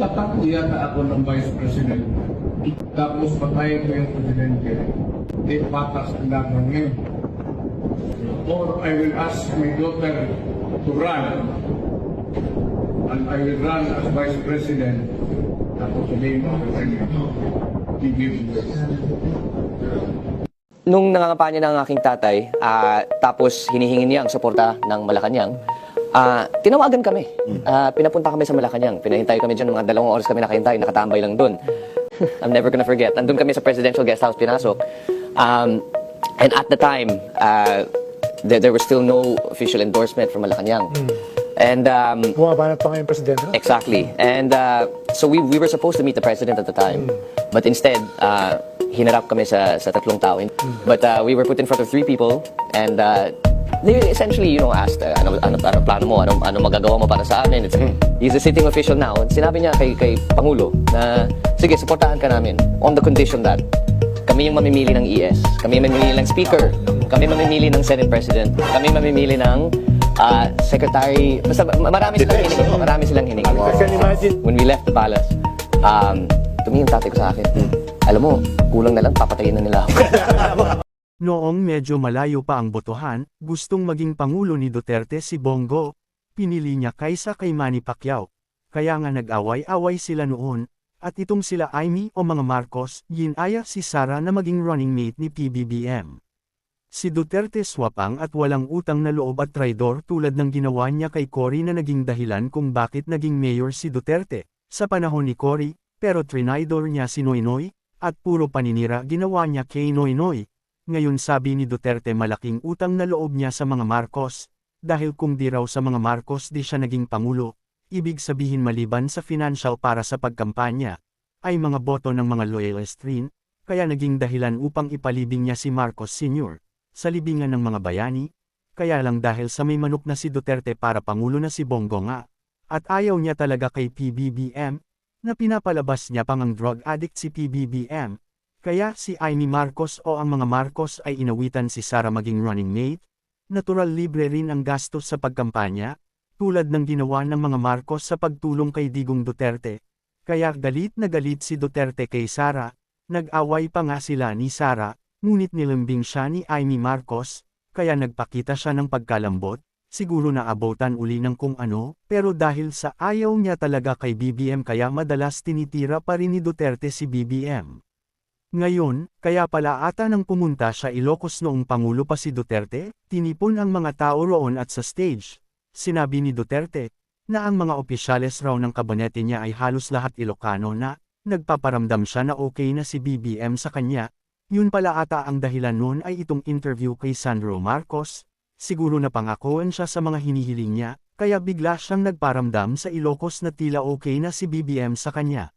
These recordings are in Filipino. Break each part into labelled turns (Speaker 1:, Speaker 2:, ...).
Speaker 1: tatakbo yata ako ng Vice President. Tapos patayin ko yung Presidente. Di patas ang laban ngayon. Or I will ask my daughter to run. And I will run as Vice President. Tapos sabihin mo,
Speaker 2: Nung nangangapanya ng aking tatay, tapos hinihingi niya ang suporta ng Malacanang, tinawagan kami. Pinapunta kami sa Malacanang. Pinahintay kami dyan, mga 2 oras kami nakahintay, nakatambay lang dun. I'm never gonna forget. Nandun kami sa Presidential Guest House, pinasok. And at the time, there was still no official endorsement from Malacanang. And
Speaker 3: bumabanat pa ngayon presidente.
Speaker 2: exactly. And so we were supposed to meet the president at the time. But instead, hinarap kami sa 3 tao. But we were put in front of 3 people, and they essentially, asked, ano plano mo, ano magagawa mo para sa amin. He's a sitting official now. Sinabi niya kay Pangulo na, sige, suportahan ka namin on the condition that kami yung mamimili ng ES, kami yung mamimili ng Speaker, kami mamimili ng Senate President, kami mamimili ng Secretary, basta marami silang hiningi.
Speaker 3: I can imagine.
Speaker 2: When we left the palace, tumingin tatay ko sa akin. Alam mo, kulang na lang, papatayin na nila ako.
Speaker 4: Noong medyo malayo pa ang botohan, gustong maging pangulo ni Duterte si Bongo, pinili niya kaysa kay Manny Pacquiao. Kaya nga nag-away-away sila noon, at itong sila Amy o mga Marcos, ginaya si Sara na maging running mate ni PBBM. Si Duterte swapang at walang utang na loob at traidor tulad ng ginawa niya kay Cory na naging dahilan kung bakit naging mayor si Duterte, sa panahon ni Cory, pero trinaidor niya si Noynoy, at puro paninira ginawa niya kay Noynoy. Ngayon sabi ni Duterte malaking utang na loob niya sa mga Marcos, dahil kung di raw sa mga Marcos di siya naging pangulo, ibig sabihin maliban sa financial para sa pagkampanya, ay mga boto ng mga loyalist rin, kaya naging dahilan upang ipalibing niya si Marcos Sr. sa libingan ng mga bayani, kaya lang dahil sa may manok na si Duterte para pangulo na si Bongo nga, at ayaw niya talaga kay PBBM, na pinapalabas niya pang ang drug addict si PBBM, kaya si Amy Marcos o ang mga Marcos ay inawitan si Sara maging running mate, natural libre rin ang gastos sa pagkampanya, tulad ng ginawa ng mga Marcos sa pagtulong kay Digong Duterte, kaya galit na galit si Duterte kay Sara, nag-away pa nga sila ni Sara, ngunit nilambing siya ni Amy Marcos, kaya nagpakita siya ng pagkalambot, siguro naabotan uli ng kung ano, pero dahil sa ayaw niya talaga kay BBM kaya madalas tinitira pa rin ni Duterte si BBM. Ngayon, kaya pala ata nang pumunta sa Ilocos noong Pangulo pa si Duterte, tinipon ang mga tao roon at sa stage. Sinabi ni Duterte, na ang mga opisyales raw ng kabinete niya ay halos lahat Ilocano na, nagpaparamdam siya na okay na si BBM sa kanya. Yun pala ata ang dahilan noon ay itong interview kay Sandro Marcos, siguro napangakuan siya sa mga hinihiling niya, kaya bigla siyang nagparamdam sa Ilocos na tila okay na si BBM sa kanya.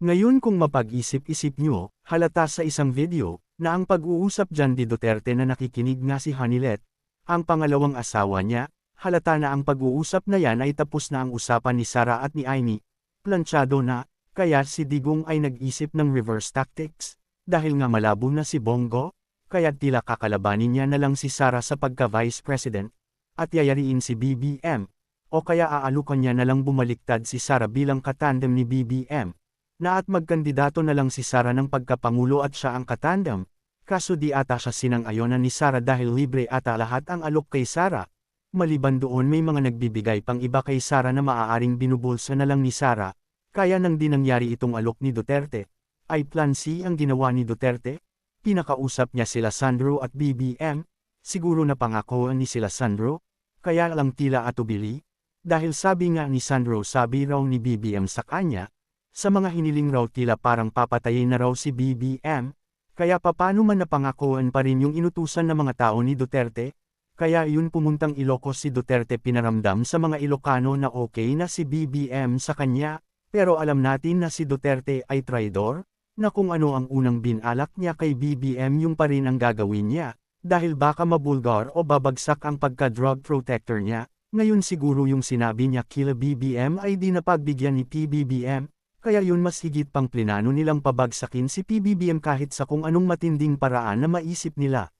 Speaker 4: Ngayon kung mapag-isip-isip nyo, halata sa isang video, na ang pag-uusap dyan ni Duterte na nakikinig nga si Hanilet, ang pangalawang asawa niya, halata na ang pag-uusap na yan ay tapos na ang usapan ni Sara at ni Amy, planchado na, kaya si Digong ay nag-isip ng reverse tactics. Dahil nga malabo na si Bongo, kaya tila kakalabanin niya na lang si Sara sa pagka-vice president, at yayariin si BBM, o kaya aalukan niya na lang bumaliktad si Sara bilang katandem ni BBM, na at magkandidato na lang si Sara ng pagkapangulo at siya ang katandem, kaso di ata siya sinang-ayonan ni Sara dahil libre ata lahat ang alok kay Sara. Maliban doon may mga nagbibigay pang iba kay Sara na maaaring binubulsa na lang ni Sara, kaya nang di nangyari itong alok ni Duterte. Ay plan C ang ginawa ni Duterte? Pinakausap niya sila Sandro at BBM, siguro napangakuan ni sila Sandro, kaya lang tila atubili, dahil sabi nga ni Sandro sabi raw ni BBM sa kanya, sa mga hiniling raw tila parang papatayin na raw si BBM, kaya papano man napangakuan pa rin yung inutusan ng mga tao ni Duterte, kaya yun pumuntang Ilocos si Duterte pinaramdam sa mga Ilocano na okay na si BBM sa kanya, pero alam natin na si Duterte ay traidor, na kung ano ang unang binalak niya kay BBM yung pa rin ang gagawin niya, dahil baka mabulgar o babagsak ang pagka-drug protector niya, ngayon siguro yung sinabi niya kila BBM ay di napagbigyan ni PBBM, kaya yun mas higit pang plinano nilang pabagsakin si PBBM kahit sa kung anong matinding paraan na maisip nila.